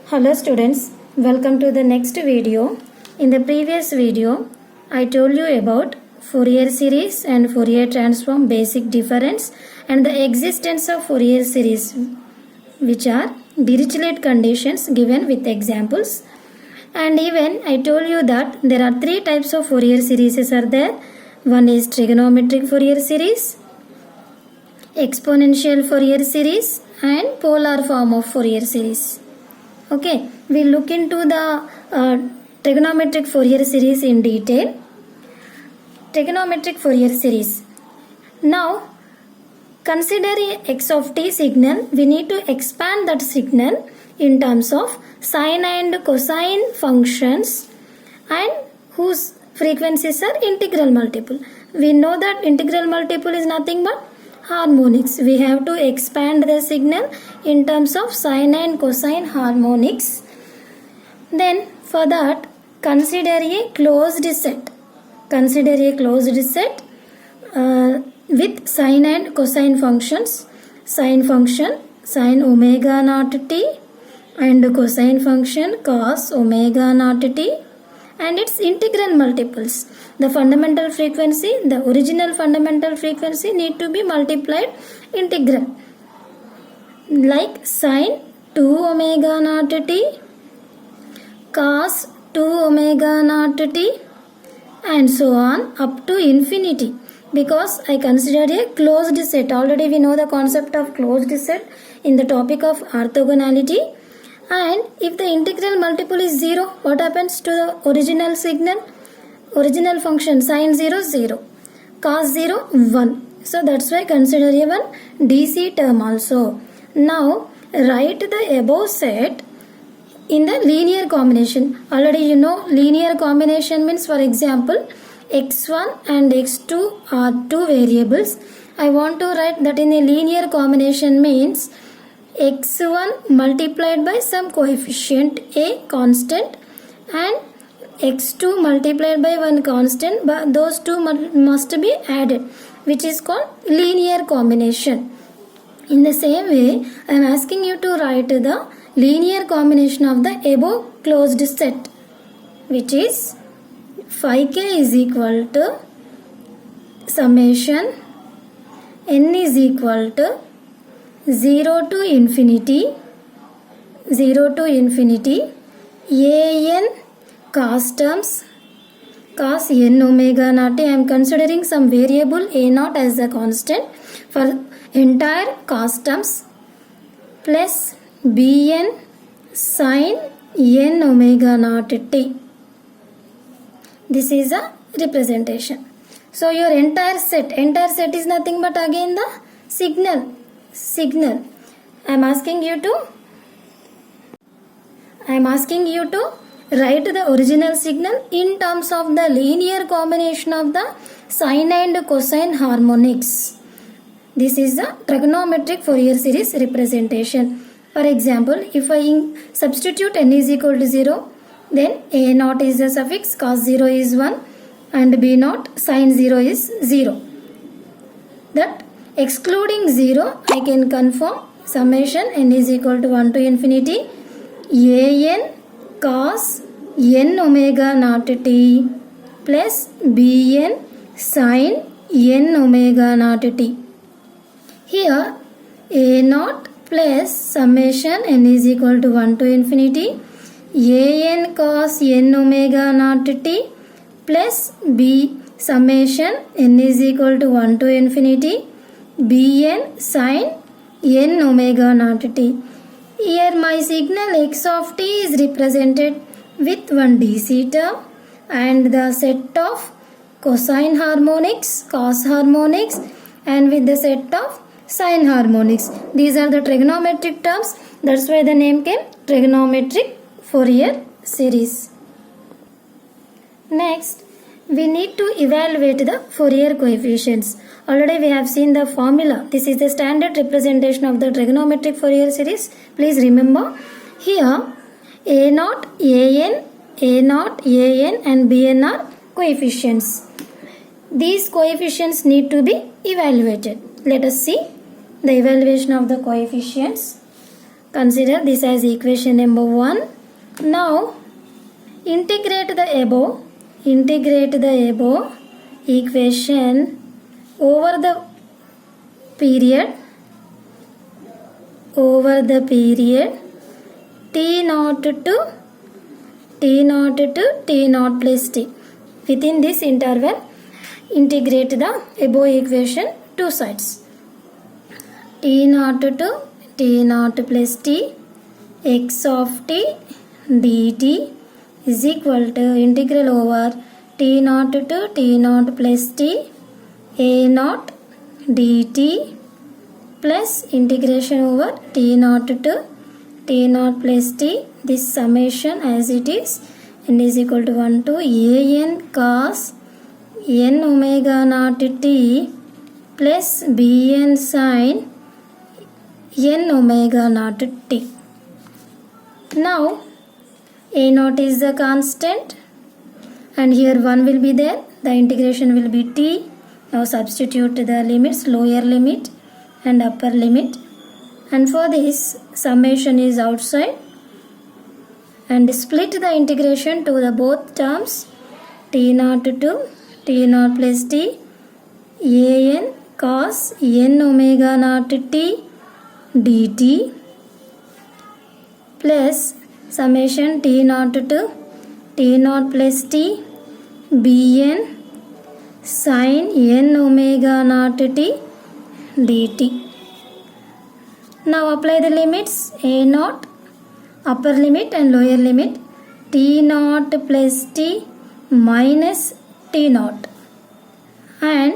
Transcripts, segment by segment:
Hello students, welcome to the next video. In the previous video, I told you about Fourier series and Fourier transform basic difference and the existence of Fourier series, which are Dirichlet conditions given with examples. And even I told you that there are three types of Fourier series are there. One is trigonometric Fourier series, exponential Fourier series and polar form of Fourier series. Okay, we'll look into the trigonometric Fourier series in detail. Trigonometric Fourier series. Now, consider a x of t signal. We need to expand that signal in terms of sine and cosine functions and whose frequencies are integral multiple. We know that integral multiple is nothing but harmonics. We have to expand the signal in terms of sine and cosine harmonics. Then for that, consider a closed set. Consider a closed set with sine and cosine functions. Sine function sine omega naught t and cosine function cos omega naught t and its integral multiples. The fundamental frequency, the original fundamental frequency need to be multiplied integral. Like sine 2 omega naught t, cos 2 omega naught t and so on up to infinity. Because I considered a closed set. Already we know the concept of closed set in the topic of orthogonality. And if the integral multiple is 0, what happens to the original signal? Original function sine 0, 0. Cos 0, 1. So that's why consider a one DC term also. Now write the above set in the linear combination. Already you know linear combination means, for example, x1 and x2 are two variables. I want to write that in a linear combination means x1 multiplied by some coefficient a constant and x2 multiplied by one constant, but those two must be added, which is called linear combination. In the same way, I am asking you to write the linear combination of the above closed set, which is phi k is equal to summation n is equal to 0 to infinity a n cos terms cos n omega naught. I am considering some variable a naught as a constant for entire cos terms plus bn sin n omega naught t. This is a representation. So your entire set is nothing but again the signal. I am asking you to write the original signal in terms of the linear combination of the sine and cosine harmonics. This is the trigonometric Fourier series representation. For example, if I substitute n is equal to 0, then a naught is the suffix, cos 0 is 1 and b naught sin 0 is 0. That excluding 0, I can confirm summation n is equal to 1 to infinity a n cos n omega naught t plus b n sin n omega naught t. Here a naught plus summation n is equal to 1 to infinity a n cos n omega naught t plus b summation n is equal to 1 to infinity bn sin n omega naught t. Here my signal x of t is represented with one DC term and the set of cosine harmonics, cos harmonics and with the set of sine harmonics. These are the trigonometric terms. That's why the name came trigonometric Fourier series. Next, we need to evaluate the Fourier coefficients. Already we have seen the formula. This is the standard representation of the trigonometric Fourier series. Please remember, here a naught, an and bn are coefficients. These coefficients need to be evaluated. Let us see the evaluation of the coefficients. Consider this as equation number 1. Now integrate the above equation over the period t0 to t0 plus t. Within this interval, integrate the above equation two sides. t0 to t0 plus t x of t dt is equal to integral over t0 to t0 plus t a0 dt plus integration over t0 to t0 plus t, this summation as it is, n is equal to 1 to an cos n omega naught t plus bn sin n omega naught t. Now a0 is the constant and here 1 will be there, the integration will be t. Now substitute the limits, lower limit and upper limit, and for this summation is outside, and split the integration to the both terms t0 to t0 plus t an cos n omega naught t dt plus summation t0 to t0 plus t bn sin n omega naught t dt. Now apply the limits a0, upper limit and lower limit, t0 plus t minus t0, and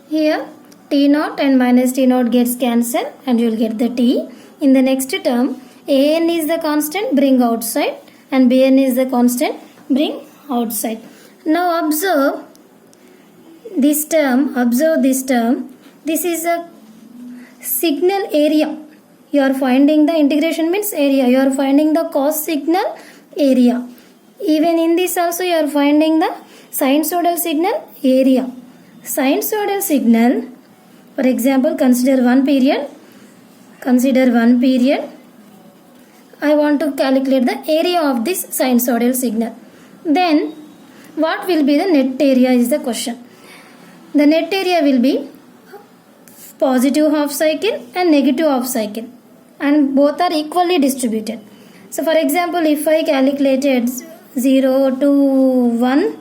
here t0 and minus t0 gets cancelled and you will get the t. In the next term, an is the constant, bring outside, and bn is the constant, bring outside. Now observe this term, this is a signal area. You are finding the integration means area, you are finding the cos signal area. Even in this also you are finding the sinusoidal signal area. Sinusoidal signal, for example, consider one period. I want to calculate the area of this sinusoidal signal. Then what will be the net area is the question. The net area will be positive half cycle and negative half cycle, and both are equally distributed. So for example, if I calculated 0 to 1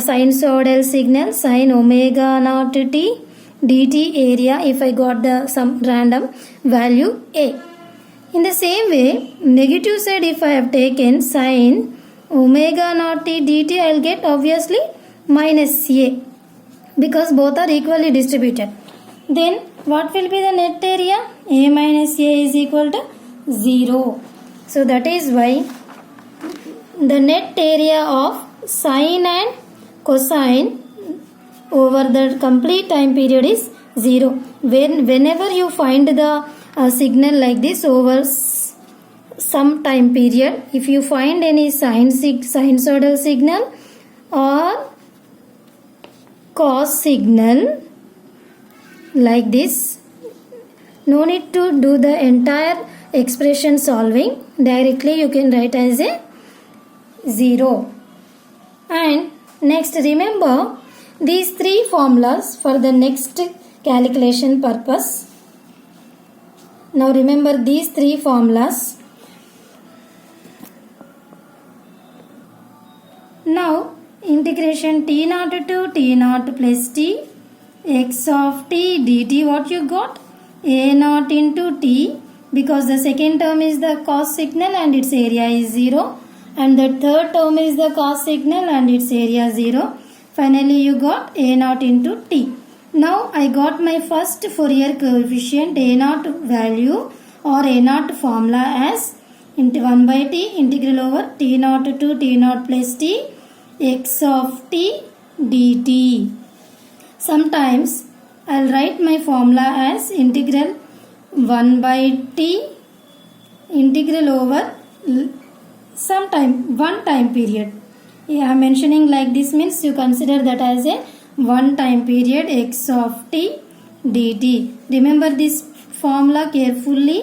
sinusoidal signal sin omega naught t dt area, if I got some random value a. In the same way, negative side if I have taken sin omega naught t dt, I will get obviously minus a, because both are equally distributed. Then what will be the net area? A minus a is equal to 0. So that is why the net area of sine and cosine over the complete time period is 0. Whenever you find the signal like this over some time period, if you find any sinusoidal signal or cos signal like this, no need to do the entire expression solving, directly you can write as a 0. And next, remember these three formulas for the next calculation purpose. Now remember these three formulas. Now integration t0 to t0 plus t x of t dt, what you got? a0 into t, because the second term is the cos signal and its area is 0, and the third term is the cos signal and its area 0. Finally you got a0 into t. Now I got my first Fourier coefficient a0 value or a0 formula as into 1 by t integral over t0 to t0 plus t x of t dt. Sometimes I'll write my formula as integral 1 by t integral over sometime one time period. I am mentioning like this means you consider that as a one time period x of t dt. Remember this formula carefully.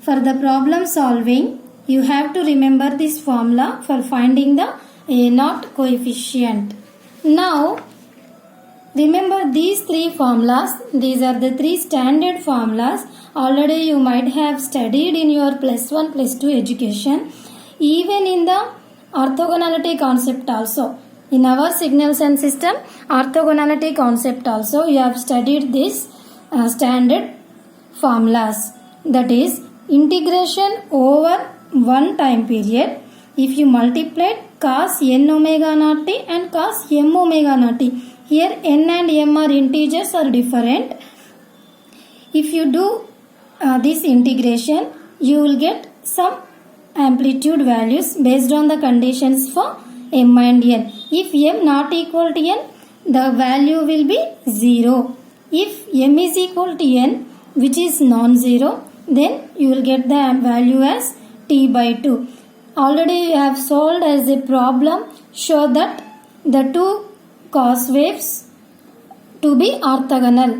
For the problem solving, you have to remember this formula for finding the A0 coefficient. Now, remember these three formulas. These are the three standard formulas. Already you might have studied in your +1, +2 education. Even in the orthogonality concept also. In our signals and system, orthogonality concept also, you have studied this standard formulas. That is, integration over one time period. If you multiply cos n omega naught t and cos m omega naught t. Here n and m are integers or different. If you do this integration, you will get some amplitude values based on the conditions for m and n. If m not equal to n, the value will be 0. If m is equal to n, which is non-zero, then you will get the value as t by 2. Already you have solved as a problem. Show that the two cos waves to be orthogonal.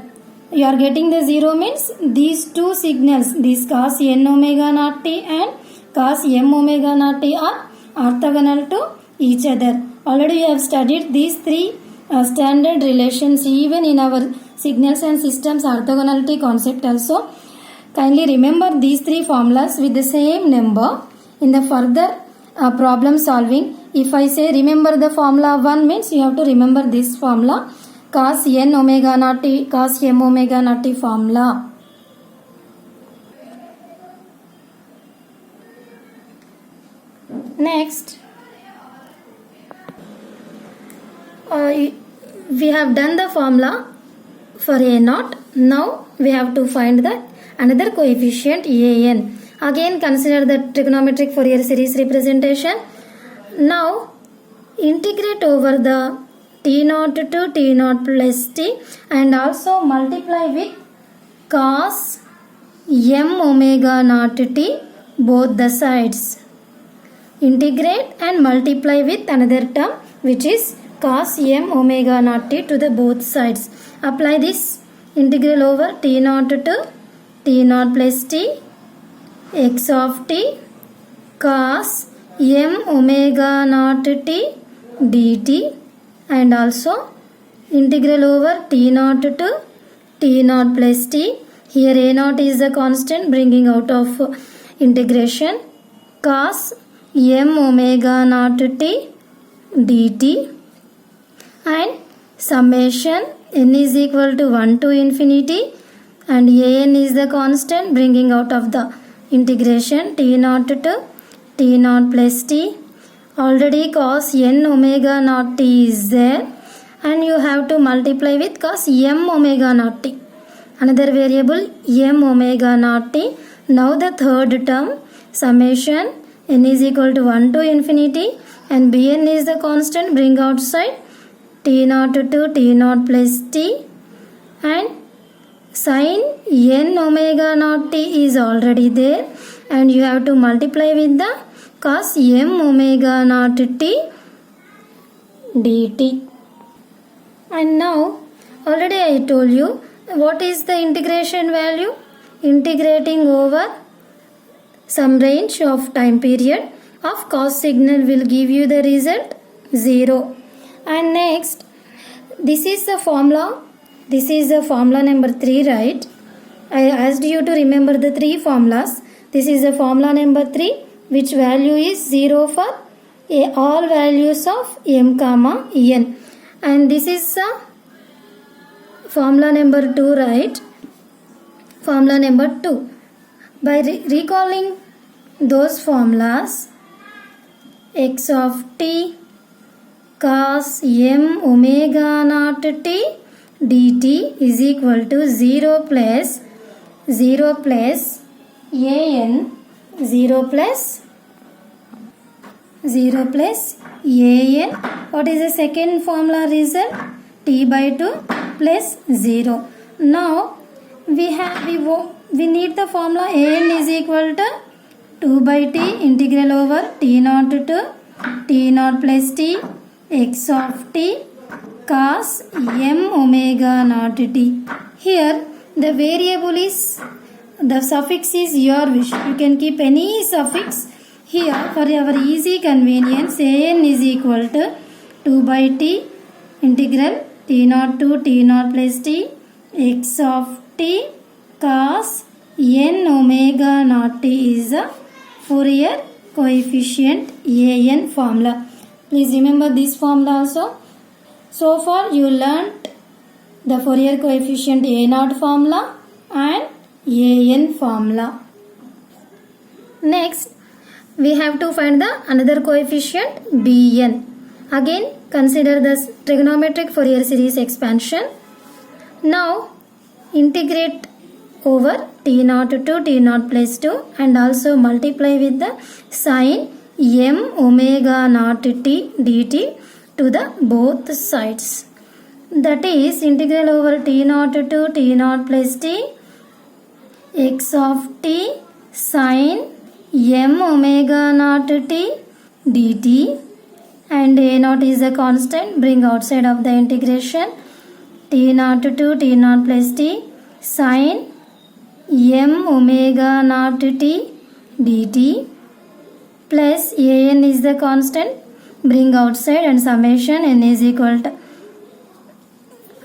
You are getting the 0 means these two signals, this cos n omega naught t and cos m omega naught t are orthogonal to each other. Already you have studied these three standard relations even in our signals and systems orthogonality concept also. Kindly remember these three formulas with the same number in the further problem solving. If I say remember the formula 1 means you have to remember this formula, cos n omega naught t, cos m omega naught t formula. Next, we have done the formula for A0. Now we have to find the another coefficient an. Again consider the trigonometric Fourier series representation. Now integrate over the t0 to t0 plus t and also multiply with cos m omega naught t both the sides. Integrate and multiply with another term which is cos m omega naught t to the both sides. Apply this integral over t0 to t0 plus t x of t cos m omega naught t dt and also integral over t0 to t0 plus t. Here a0 is the constant bringing out of integration cos m omega naught t dt and summation n is equal to 1 to infinity and an is the constant bringing out of the integration t0 to t0 plus t. Already cos n omega naught t is there and you have to multiply with cos m omega naught t. Another variable m omega naught t. Now the third term summation n is equal to 1 to infinity and bn is the constant, bring outside t0 to t0 plus t and sin n omega naught t is already there and you have to multiply with the cos m omega naught t dt. And now already I told you what is the integration value. Integrating over some range of time period of cos signal will give you the result 0. And next, this is the formula. This is the formula number 3, right? I asked you to remember the three formulas. This is the formula number 3, which value is 0 for all values of m comma n. And this is the formula number 2, right? Formula number 2. By recalling those formulas, x of t cos m omega naught t dt is equal to 0 plus an 0 plus 0 plus an. What is the second formula result? T by 2 plus 0. Now we need the formula an is equal to 2 by t integral over t0 to t0 plus t x of t cos m omega naught t. Here the variable is, the suffix is your wish. You can keep any suffix. Here for our easy convenience, an is equal to 2 by t integral t naught to t naught plus t x of t cos n omega naught t is a Fourier coefficient an formula. Please remember this formula also. So far you learnt the Fourier coefficient a naught formula and an formula. Next we have to find the another coefficient bn. Again consider the trigonometric Fourier series expansion. Now integrate over t naught to t naught plus 2 and also multiply with the sin m omega naught t dt to the both sides. That is integral over t naught to t naught plus t x of t sin m omega naught t dt, and a naught is a constant, bring outside of the integration, t naught to t naught plus t sin m omega naught t dt plus an is the constant, bring outside, and summation n is equal to,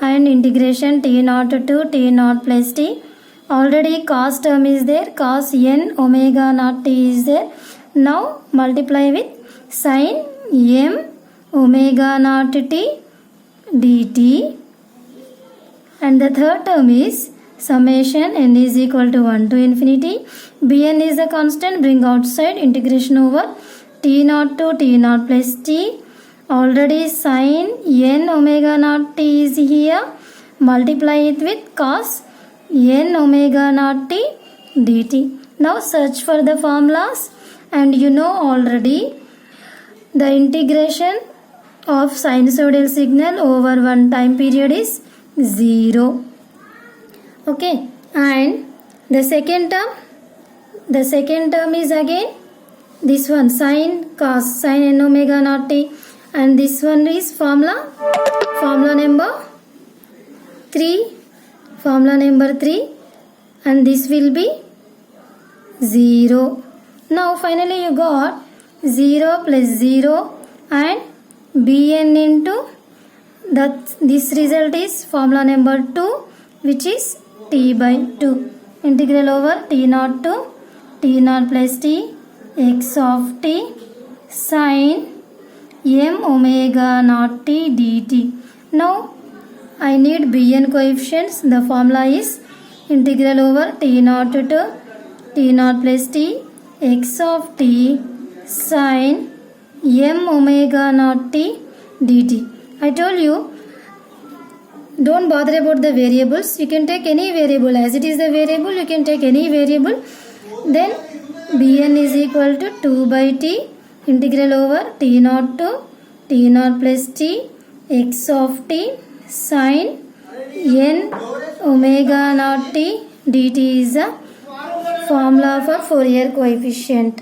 and integration t naught to t naught plus t. Already cos term is there, cos n omega naught t is there. Now multiply with sin m omega naught t dt, and the third term is summation n is equal to 1 to infinity. Bn is a constant, bring outside, integration over t naught to t naught plus t. Already sin n omega naught t is here, multiply it with cos n omega naught t dt. Now search for the formulas, and you know already the integration of sinusoidal signal over one time period is 0. Okay, and the second term is again this one, sin cos sin n omega naught t, and this one is formula number 3, and this will be 0. Now finally you got 0 plus 0 and bn into this result is formula number 2, which is t by 2, integral over t naught to t naught plus t x of t sin m omega naught t dt. Now I need bn coefficients. The formula is integral over t naught to t naught plus t x of t sin m omega naught t dt. I told you, don't bother about the variables. You can take any variable as it is the variable. You can take any variable. Then bn is equal to 2 by t integral over t naught to t naught plus t x of t sin n omega naught t dt is a formula for Fourier coefficient.